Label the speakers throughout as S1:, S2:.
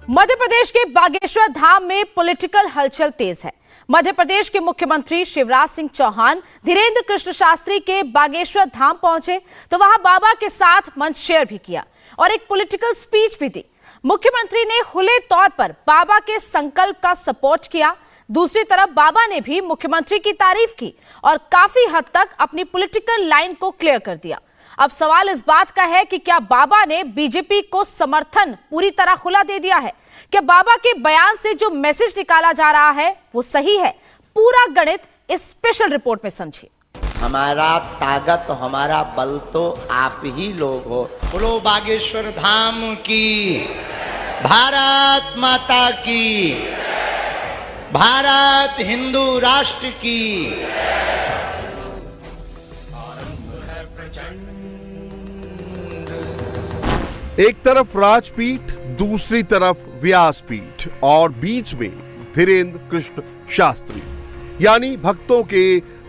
S1: मध्य प्रदेश के बागेश्वर धाम में पॉलिटिकल हलचल तेज है। मध्य प्रदेश के मुख्यमंत्री शिवराज सिंह चौहान धीरेन्द्र कृष्ण शास्त्री के बागेश्वर धाम पहुंचे तो वहां बाबा के साथ मंच शेयर भी किया और एक पॉलिटिकल स्पीच भी दी। मुख्यमंत्री ने खुले तौर पर बाबा के संकल्प का सपोर्ट किया। दूसरी तरफ बाबा ने भी मुख्यमंत्री की तारीफ की और काफी हद तक अपनी पॉलिटिकल लाइन को क्लियर कर दिया। अब सवाल इस बात का है कि क्या बाबा ने बीजेपी को समर्थन पूरी तरह खुला दे दिया है? क्या बाबा के बयान से जो मैसेज निकाला जा रहा है वो सही है? पूरा गणित इस स्पेशल रिपोर्ट में समझिए।
S2: हमारा ताकत, हमारा बल तो आप ही लोग हो। बोलो बागेश्वर धाम की, भारत माता की, भारत हिंदू राष्ट्र की।
S3: एक तरफ राजपीठ, दूसरी तरफ व्यासपीठ और बीच में धीरेन्द्र कृष्ण शास्त्री यानी भक्तों के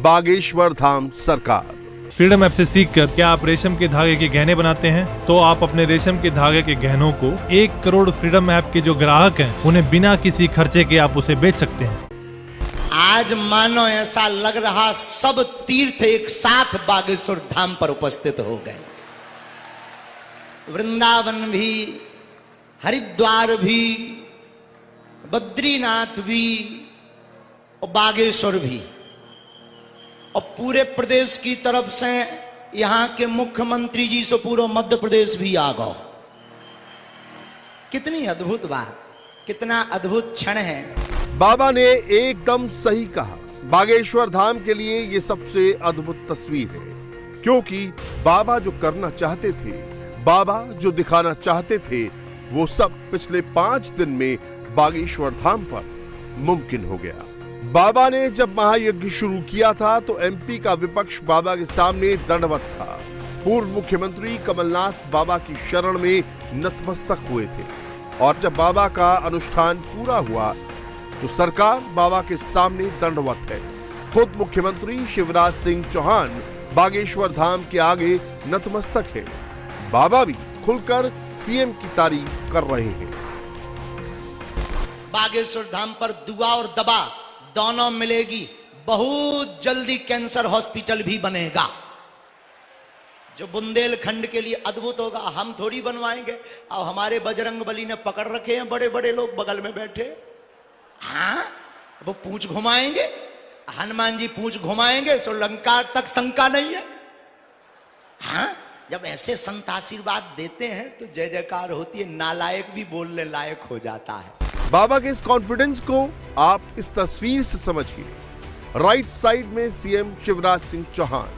S3: बागेश्वर धाम सरकार।
S4: फ्रीडम ऐप से सीखकर क्या आप रेशम के धागे के गहने बनाते हैं? तो आप अपने रेशम के धागे के गहनों को 1 करोड़ फ्रीडम ऐप के जो ग्राहक हैं उन्हें बिना किसी खर्चे के आप उसे बेच सकते हैं।
S2: आज मानो ऐसा लग रहा सब तीर्थ एक साथ बागेश्वर धाम पर उपस्थित हो गए। वृंदावन भी, हरिद्वार भी, बद्रीनाथ भी और बागेश्वर भी, और पूरे प्रदेश की तरफ से यहां के मुख्यमंत्री जी से पूरा मध्य प्रदेश भी आ गया। कितनी अद्भुत बात, कितना अद्भुत क्षण है।
S3: बाबा ने एकदम सही कहा। बागेश्वर धाम के लिए ये सबसे अद्भुत तस्वीर है, क्योंकि बाबा जो करना चाहते थे, बाबा जो दिखाना चाहते थे, वो सब पिछले 5 दिन में बागेश्वर धाम पर मुमकिन हो गया। बाबा ने जब महायज्ञ शुरू किया था तो एमपी का विपक्ष बाबा के सामने दंडवत था। पूर्व मुख्यमंत्री कमलनाथ बाबा की शरण में नतमस्तक हुए थे और जब बाबा का अनुष्ठान पूरा हुआ तो सरकार बाबा के सामने दंडवत है। खुद मुख्यमंत्री शिवराज सिंह चौहान बागेश्वर धाम के आगे नतमस्तक है। बाबा भी खुलकर सीएम की तारीफ कर रहे हैं।
S2: बागेश्वर धाम पर दुआ और दबा दोनों मिलेगी। बहुत जल्दी कैंसर हॉस्पिटल भी बनेगा जो बुंदेलखंड के लिए अद्भुत होगा। हम थोड़ी बनवाएंगे। अब हमारे बजरंगबली ने पकड़ रखे हैं बड़े बड़े लोग बगल में बैठे। हाँ, वो पूंछ घुमाएंगे, हनुमान जी पूंछ घुमाएंगे तो लंका तक शंका नहीं है। हाँ, जब ऐसे संत आशीर्वाद देते हैं तो जय जयकार होती है। नालायक भी बोलने लायक हो जाता है।
S3: बाबा के इस कॉन्फिडेंस को आप इस तस्वीर से समझिए। राइट साइड में सीएम शिवराज सिंह चौहान,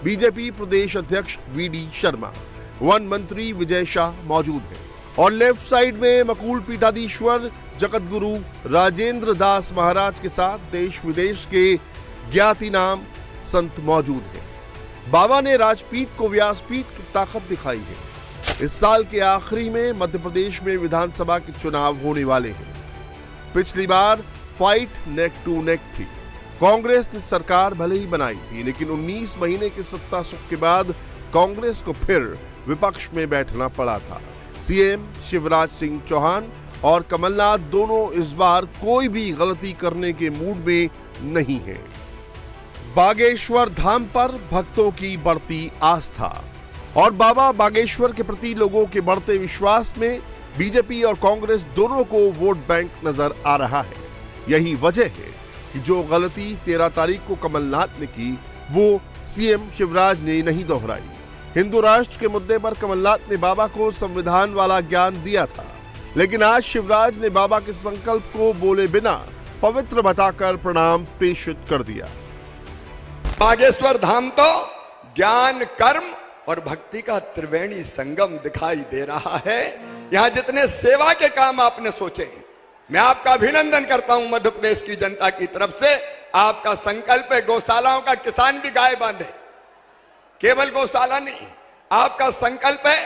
S3: बीजेपी प्रदेश अध्यक्ष वीडी शर्मा, वन मंत्री विजय शाह मौजूद हैं और लेफ्ट साइड में मकूल पीठाधीश्वर जगत गुरु राजेंद्र दास महाराज के साथ देश विदेश के ज्ञातिनाम संत मौजूद हैं। बाबा ने राजपीठ को व्यासपीठ की ताकत दिखाई है। इस साल के आखिरी में मध्य प्रदेश में विधानसभा के चुनाव होने वाले हैं। पिछली बार फाइट नेक टू नेक थी। कांग्रेस ने सरकार भले ही बनाई थी, लेकिन 19 महीने के सत्ता सुख के बाद कांग्रेस को फिर विपक्ष में बैठना पड़ा था। सीएम शिवराज सिंह चौहान और कमलनाथ दोनों इस बार कोई भी गलती करने के मूड में नहीं है। बागेश्वर धाम पर भक्तों की बढ़ती आस्था और बाबा बागेश्वर के प्रति लोगों के बढ़ते विश्वास में बीजेपी और कांग्रेस दोनों को वोट बैंक नजर आ रहा है। यही वजह है कि जो गलती 13 तारीख को कमलनाथ ने की वो सीएम शिवराज ने नहीं दोहराई। हिंदू राष्ट्र के मुद्दे पर कमलनाथ ने बाबा को संविधान वाला ज्ञान दिया था, लेकिन आज शिवराज ने बाबा के संकल्प को बोले बिना पवित्र बताकर प्रणाम प्रेषित कर दिया।
S5: बागेश्वर धाम तो ज्ञान, कर्म और भक्ति का त्रिवेणी संगम दिखाई दे रहा है। यहाँ जितने सेवा के काम आपने सोचे, मैं आपका अभिनंदन करता हूं मध्य प्रदेश की जनता की तरफ से। आपका संकल्प है गौशालाओं का, किसान भी गाय बांधे, केवल गौशाला नहीं। आपका संकल्प है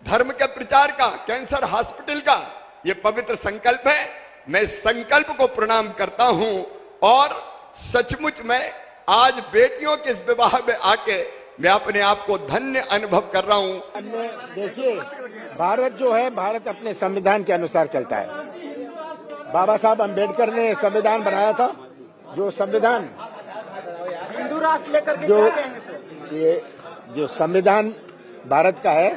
S5: धर्म के प्रचार का, कैंसर हॉस्पिटल का। ये पवित्र संकल्प है। मैं संकल्प को प्रणाम करता हूं और सचमुच में आज बेटियों के इस विवाह में आके मैं अपने आप को धन्य अनुभव कर रहा हूं।
S6: हमने देखिए, भारत जो है, भारत अपने संविधान के अनुसार चलता है। बाबा साहब अम्बेडकर ने संविधान बनाया था, जो संविधान हिंदू राष्ट्र लेकर के ये जो संविधान भारत का है,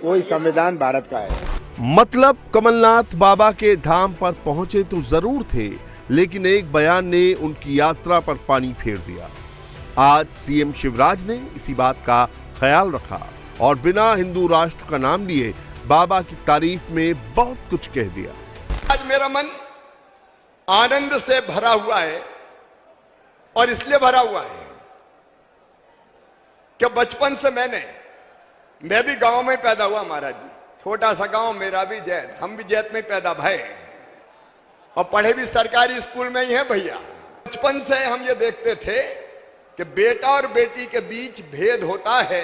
S6: वही संविधान भारत का है।
S3: मतलब कमलनाथ बाबा के धाम पर पहुंचे तो जरूर थे, लेकिन एक बयान ने उनकी यात्रा पर पानी फेर दिया। आज सीएम शिवराज ने इसी बात का ख्याल रखा और बिना हिंदू राष्ट्र का नाम लिए बाबा की तारीफ में बहुत कुछ कह दिया।
S5: आज मेरा मन आनंद से भरा हुआ है, और इसलिए भरा हुआ है कि बचपन से मैं भी गांव में पैदा हुआ महाराज जी। छोटा सा गांव, मेरा भी जैत, हम भी जैत में पैदा भये और पढ़े भी सरकारी स्कूल में ही है भैया। बचपन से हम ये देखते थे कि बेटा और बेटी के बीच भेद होता है,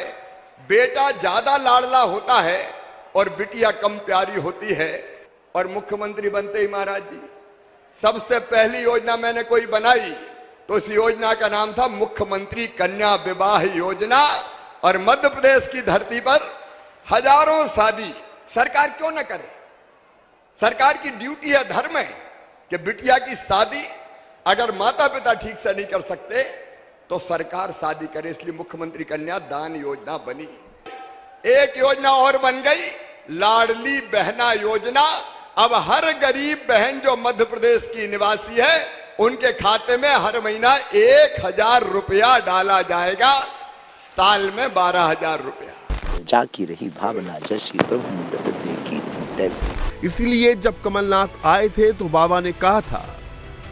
S5: बेटा ज्यादा लाडला होता है और बिटिया कम प्यारी होती है। और मुख्यमंत्री बनते ही महाराज जी सबसे पहली योजना मैंने कोई बनाई तो इस योजना का नाम था मुख्यमंत्री कन्या विवाह योजना। और मध्य प्रदेश की धरती पर हजारों शादी सरकार क्यों न करे? सरकार की ड्यूटी है, धर्म है कि बिटिया की शादी अगर माता पिता ठीक से नहीं कर सकते तो सरकार शादी करे, इसलिए मुख्यमंत्री कन्या दान योजना बनी। एक योजना और बन गई, लाडली बहना योजना। अब हर गरीब बहन जो मध्य प्रदेश की निवासी है, उनके खाते में हर महीना 1000 रुपया डाला जाएगा, साल में 12,000 रुपया।
S7: जाकी रही भावना जैसी प्रभु मूरत देखी तुम तैसी।
S3: इसीलिए जब कमलनाथ आए थे तो बाबा ने कहा था,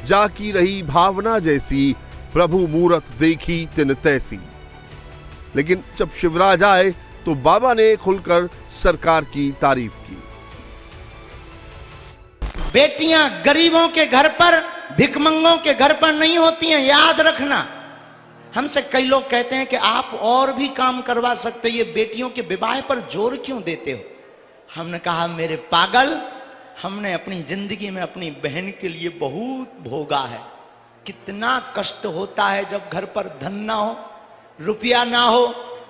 S3: जाकी रही भावना जैसी प्रभु मूरत देखी तिन तैसी। लेकिन जब शिवराज आए तो बाबा ने खुलकर सरकार की तारीफ की।
S2: बेटियां गरीबों के घर पर, भिखमंगों के घर पर नहीं होती हैं, याद रखना। हमसे कई लोग कहते हैं कि आप और भी काम करवा सकते हो, ये बेटियों के विवाह पर जोर क्यों देते हो? हमने कहा मेरे पागल, हमने अपनी जिंदगी में अपनी बहन के लिए बहुत भोगा है। कितना कष्ट होता है जब घर पर धन ना हो, रुपया ना हो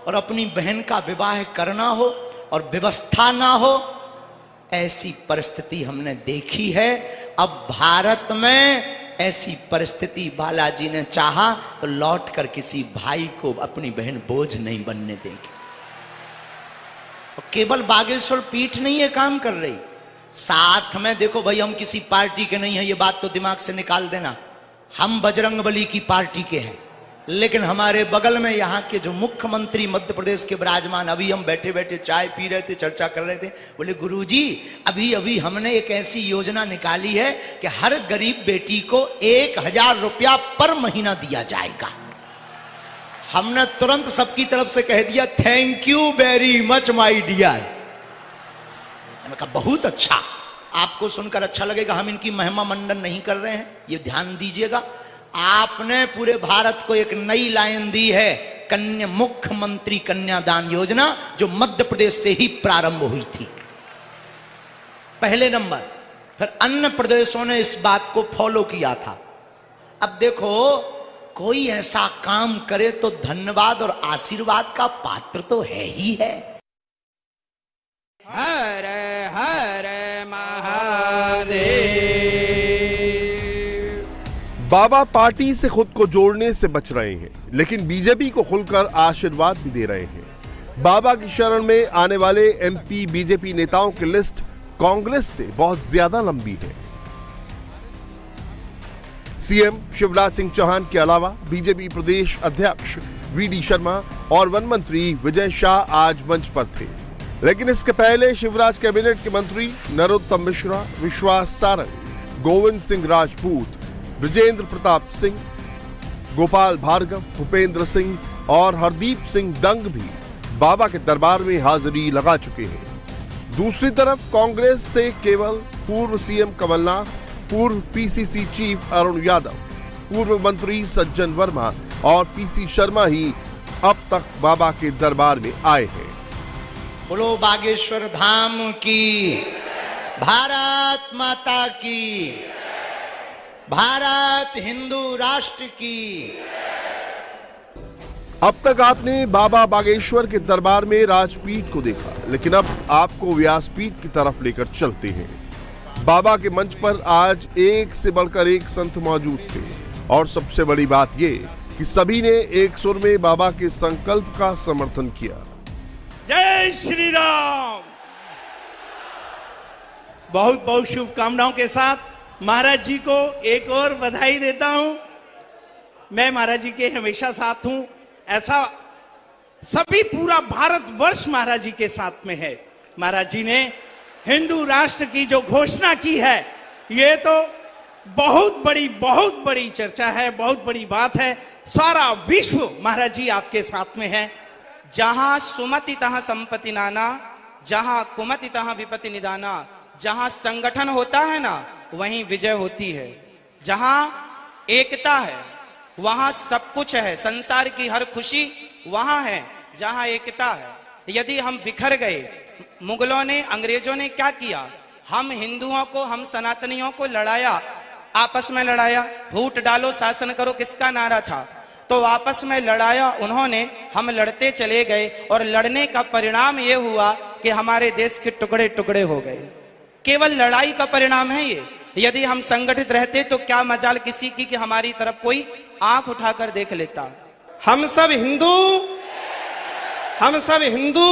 S2: और अपनी बहन का विवाह करना हो और व्यवस्था ना हो। ऐसी परिस्थिति हमने देखी है। अब भारत में ऐसी परिस्थिति बालाजी ने चाहा तो लौट कर किसी भाई को अपनी बहन बोझ नहीं बनने देंगे। केवल बागेश्वर पीठ नहीं है काम कर रही, साथ में देखो भाई, हम किसी पार्टी के नहीं है, ये बात तो दिमाग से निकाल देना। हम बजरंगबली की पार्टी के हैं, लेकिन हमारे बगल में यहाँ के जो मुख्यमंत्री मध्य प्रदेश के विराजमान, अभी हम बैठे बैठे चाय पी रहे थे, चर्चा कर रहे थे, बोले गुरुजी अभी अभी हमने एक ऐसी योजना निकाली है कि हर गरीब बेटी को 1000 रुपया पर महीना दिया जाएगा। हमने तुरंत सबकी तरफ से कह दिया thank you very much my dear. मैंने कहा बहुत अच्छा, आपको सुनकर अच्छा लगेगा, हम इनकी महिमा मंडन नहीं कर रहे हैं, ये ध्यान दीजिएगा। आपने पूरे भारत को एक नई लाइन दी है, कन्या मुख्यमंत्री कन्यादान योजना, जो मध्य प्रदेश से ही प्रारंभ हुई थी, पहले नंबर। फिर अन्य प्रदेशों ने इस बात को फॉलो किया था। अब देखो, कोई ऐसा काम करे तो धन्यवाद और आशीर्वाद का पात्र तो है ही है।
S8: हर हर महादेव।
S3: बाबा पार्टी से खुद को जोड़ने से बच रहे हैं, लेकिन बीजेपी को खुलकर आशीर्वाद भी दे रहे हैं। बाबा की शरण में आने वाले एमपी बीजेपी नेताओं की लिस्ट कांग्रेस से बहुत ज्यादा लंबी है। सीएम शिवराज सिंह चौहान के अलावा बीजेपी प्रदेश अध्यक्ष वीडी शर्मा और वन मंत्री विजय शाह आज मंच पर थे, लेकिन इसके पहले शिवराज कैबिनेट के मंत्री नरोत्तम मिश्रा, विश्वास सारंग, गोविंद सिंह राजपूत, ब्रजेंद्र प्रताप सिंह, गोपाल भार्गव, भूपेंद्र सिंह और हरदीप सिंह डंग भी बाबा के दरबार में हाजिरी लगा चुके हैं। दूसरी तरफ कांग्रेस से केवल पूर्व सीएम कमलनाथ, पूर्व पीसीसी चीफ अरुण यादव, पूर्व मंत्री सज्जन वर्मा और पीसी शर्मा ही अब तक बाबा के दरबार में आए हैं।
S2: बोलो बागेश्वर धाम की, भारत माता की, भारत हिंदू राष्ट्र की।
S3: अब तक आपने बाबा बागेश्वर के दरबार में राजपीठ को देखा, लेकिन अब आपको व्यासपीठ की तरफ लेकर चलते हैं। बाबा के मंच पर आज एक से बढ़कर एक संत मौजूद थे और सबसे बड़ी बात ये कि सभी ने एक सुर में बाबा के संकल्प का समर्थन किया।
S9: जय श्री राम। बहुत बहुत शुभकामनाओं के साथ महाराज जी को एक और बधाई देता हूं। मैं महाराज जी के हमेशा साथ हूं, ऐसा सभी पूरा भारतवर्ष महाराज जी के साथ में है। महाराज जी ने हिंदू राष्ट्र की जो घोषणा की है, ये तो बहुत बड़ी चर्चा है, बहुत बड़ी बात है। सारा विश्व महाराज जी आपके साथ में है।
S8: जहां सुमति तहां संपत्ति नाना, जहां कुमति तहां विपत्ति निदाना। जहां संगठन होता है ना, वहीं विजय होती है। जहां एकता है वहां सब कुछ है। संसार की हर खुशी वहां है जहां एकता है। यदि हम बिखर गए, मुगलों ने, अंग्रेजों ने क्या किया? हम हिंदुओं को, हम सनातनियों को लड़ाया, आपस में लड़ाया। फूट डालो शासन करो किसका नारा था? तो आपस में लड़ाया उन्होंने, हम लड़ते चले गए और लड़ने का परिणाम ये हुआ कि हमारे देश के टुकड़े टुकड़े हो गए। केवल लड़ाई का परिणाम है ये। यदि हम संगठित रहते तो क्या मजाल किसी की कि हमारी तरफ कोई आंख उठाकर देख लेता।
S9: हम सब हिंदू, हम सब हिंदू,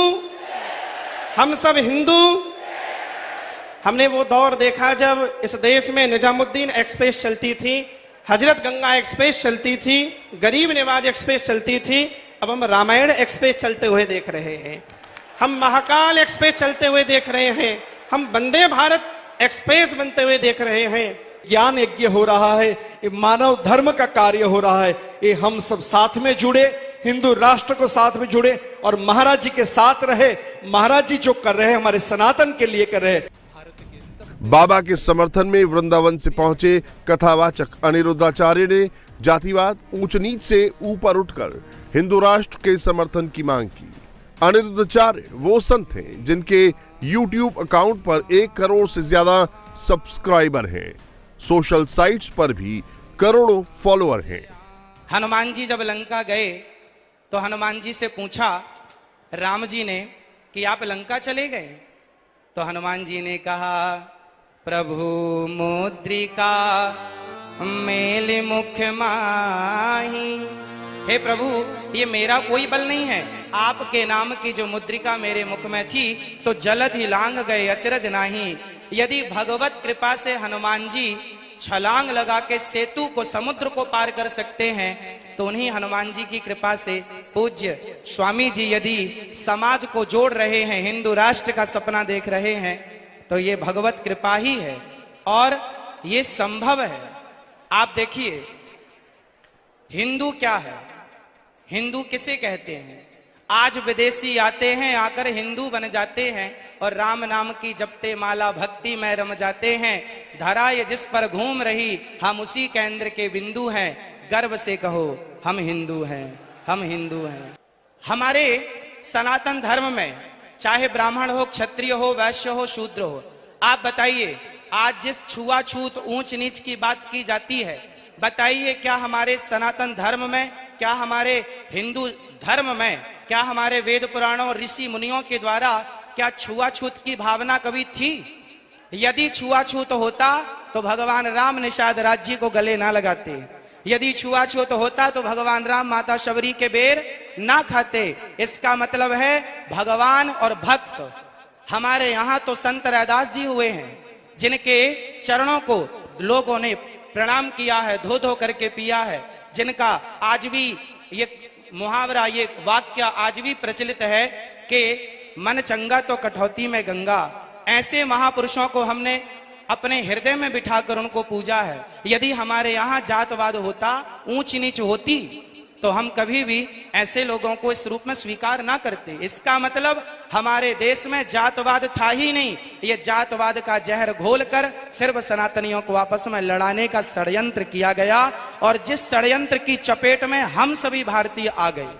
S9: हम सब हिंदू। हमने वो दौर देखा जब इस देश में निजामुद्दीन एक्सप्रेस चलती थी, हजरत गंगा एक्सप्रेस चलती थी, गरीब नवाज एक्सप्रेस चलती थी। अब हम रामायण एक्सप्रेस चलते हुए देख रहे हैं, हम महाकाल एक्सप्रेस चलते हुए देख रहे हैं, हम वंदे भारत एक्सप्रेस बनते हुए देख रहे हैं।
S10: ज्ञान यज्ञ हो रहा है, ये मानव धर्म का कार्य हो रहा है। ये हम सब साथ में जुड़े, हिंदू राष्ट्र को साथ में जुड़े और महाराज जी के साथ रहे। महाराज जी जो कर रहे हैं हमारे सनातन के लिए कर रहे हैं।
S3: बाबा के समर्थन में वृंदावन से पहुंचे कथावाचक अनिरुद्धाचार्य ने जातिवाद, ऊंच नीच से ऊपर उठकर हिंदू राष्ट्र के समर्थन की मांग की। अनिरुद्धाचार्य वो संत हैं जिनके YouTube अकाउंट पर 1 करोड़ से ज्यादा सब्सक्राइबर हैं। सोशल साइट्स पर भी करोड़ों फॉलोअर हैं।
S8: हनुमान जी जब लंका गए तो हनुमान जी से पूछा राम जी ने कि आप लंका चले गए? तो हनुमान जी ने कहा, प्रभु मुद्रिका मेल मुख माही। हे प्रभु, ये मेरा कोई बल नहीं है, आपके नाम की जो मुद्रिका मेरे मुख में थी तो जलद ही लांग गए, अचरज नाही। यदि भगवत कृपा से हनुमान जी छलांग लगा के सेतु को, समुद्र को पार कर सकते हैं, तो उन्हीं हनुमान जी की कृपा से पूज्य स्वामी जी यदि समाज को जोड़ रहे हैं, हिंदू राष्ट्र का सपना देख रहे हैं, तो ये भगवत कृपा ही है और ये संभव है। आप देखिए, हिंदू क्या है, हिंदू किसे कहते हैं? आज विदेशी आते हैं, आकर हिंदू बन जाते हैं और राम नाम की जपते माला भक्ति में रम जाते हैं। धरा ये जिस पर घूम रही, हम उसी केंद्र के बिंदु हैं। गर्व से कहो हम हिंदू हैं, हम हिंदू हैं। हमारे सनातन धर्म में चाहे ब्राह्मण हो, क्षत्रिय हो, वैश्य हो, शूद्र हो, आप बताइए आज जिस छुआछूत, ऊंच नीच की बात की जाती है, बताइए क्या हमारे सनातन धर्म में, क्या हमारे हिंदू धर्म में, क्या हमारे वेद पुराणों ऋषि मुनियों के द्वारा क्या छुआछूत की भावना कभी थी? यदि छुआछूत होता तो भगवान राम निषाद राज्य को गले ना लगाते। यदि छुआछूत होता तो भगवान राम माता शबरी के बेर ना खाते। इसका मतलब है भगवान और भक्त। हमारे यहाँ तो संत रैदास जी हुए हैं जिनके चरणों को लोगों ने प्रणाम किया है, धो धो करके पिया है, जिनका आज भी ये मुहावरा, ये वाक्य आज भी प्रचलित है कि मन चंगा तो कठौती में गंगा। ऐसे महापुरुषों को हमने अपने हृदय में बिठाकर उनको पूजा है। यदि हमारे यहाँ जातवाद होता, ऊंच नीच होती, तो हम कभी भी ऐसे लोगों को इस रूप में स्वीकार ना करते। इसका मतलब हमारे देश में जातवाद था ही नहीं। ये जातवाद का जहर घोलकर सिर्फ सनातनियों को आपस में लड़ाने का षड्यंत्र किया गया और जिस षड्यंत्र की चपेट में हम सभी भारतीय आ गए।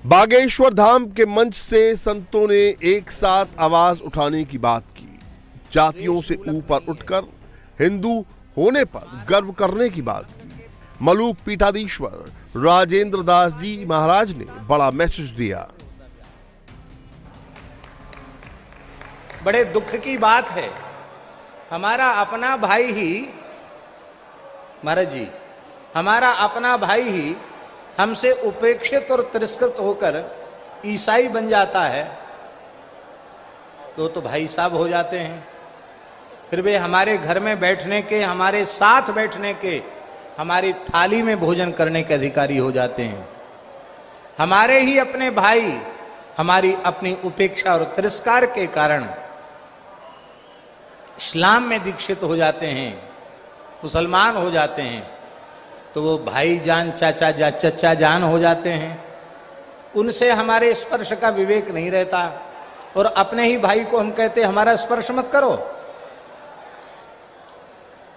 S3: बागेश्वर धाम के मंच से संतों ने एक साथ आवाज उठाने की बात की, जातियों से ऊपर उठकर हिंदू होने पर गर्व करने की बात की। मलूक पीठाधीश्वर राजेंद्र दास जी महाराज ने बड़ा मैसेज दिया।
S6: बड़े दुख की बात है, हमारा अपना भाई ही, महाराज जी, हमारा अपना भाई ही हमसे उपेक्षित और तिरस्कृत होकर ईसाई बन जाता है तो भाई साहब हो जाते हैं। फिर वे हमारे घर में बैठने के, हमारे साथ बैठने के, हमारी थाली में भोजन करने के अधिकारी हो जाते हैं। हमारे ही अपने भाई हमारी अपनी उपेक्षा और तिरस्कार के कारण इस्लाम में दीक्षित हो जाते हैं, मुसलमान हो जाते हैं, तो वो भाई जान चचा जान हो जाते हैं। उनसे हमारे स्पर्श का विवेक नहीं रहता और अपने ही भाई को हम कहते हमारा स्पर्श मत करो।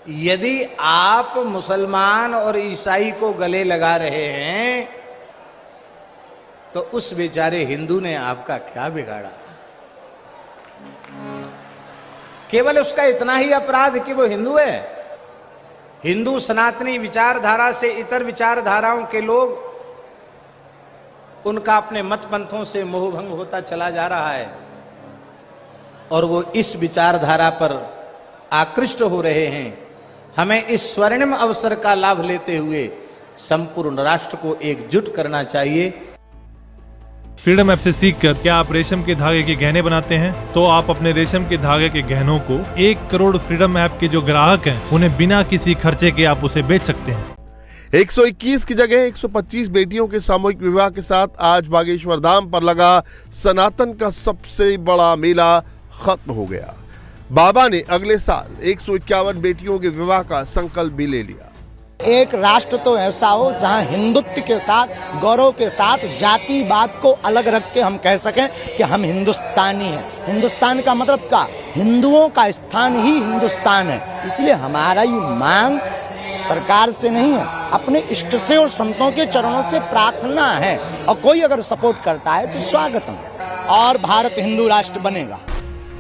S6: यदि आप मुसलमान और ईसाई को गले लगा रहे हैं तो उस बेचारे हिंदू ने आपका क्या बिगाड़ा? केवल उसका इतना ही अपराध कि वो हिंदू है। हिंदू सनातनी विचारधारा से इतर विचारधाराओं के लोग, उनका अपने मत पंथों से मोहभंग होता चला जा रहा है और वो इस विचारधारा पर आकृष्ट हो रहे हैं। हमें इस स्वर्णिम अवसर का लाभ लेते हुए संपूर्ण राष्ट्र को एकजुट करना चाहिए।
S4: फ्रीडम ऐप से सीखकर क्या आप रेशम के धागे के गहने बनाते हैं? तो आप अपने रेशम के धागे के गहनों को 1 करोड़ फ्रीडम ऐप के जो ग्राहक हैं उन्हें बिना किसी खर्चे के आप उसे बेच सकते हैं।
S3: 121 की जगह 125 बेटियों के सामूहिक विवाह के साथ आज बागेश्वर धाम पर लगा सनातन का सबसे बड़ा मेला खत्म हो गया। बाबा ने अगले साल 151 बेटियों के विवाह का संकल्प भी ले लिया।
S11: एक राष्ट्र तो ऐसा हो जहां हिंदुत्व के साथ, गौरव के साथ, जातिवाद को अलग रख के हम कह सकें कि हम हिंदुस्तानी हैं। हिंदुस्तान का मतलब क्या? हिंदुओं का स्थान ही हिंदुस्तान है। इसलिए हमारा ये मांग सरकार से नहीं है, अपने इष्ट से और संतों के चरणों से प्रार्थना है। और कोई अगर सपोर्ट करता है तो स्वागतम, और भारत हिंदू राष्ट्र बनेगा।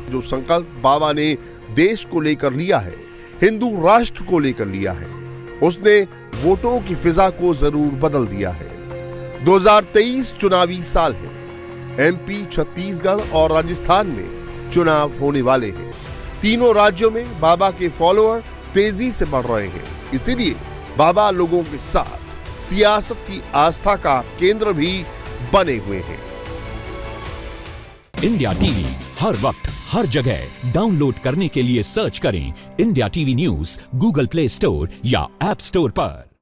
S3: जो संकल्प बाबा ने देश को लेकर लिया है, हिंदू राष्ट्र को लेकर लिया है, उसने वोटों की फिजा को जरूर बदल दिया है। 2023 चुनावी साल है। एमपी, छत्तीसगढ़ और राजस्थान में चुनाव होने वाले हैं। तीनों राज्यों में बाबा के फॉलोअर तेजी से बढ़ रहे हैं। इसीलिए बाबा लोगों के साथ सियासत की आस्था का केंद्र भी बने हुए हैं।
S12: इंडिया टीवी हर वक्त हर जगह डाउनलोड करने के लिए सर्च करें India TV news Google play store या ऐप स्टोर पर।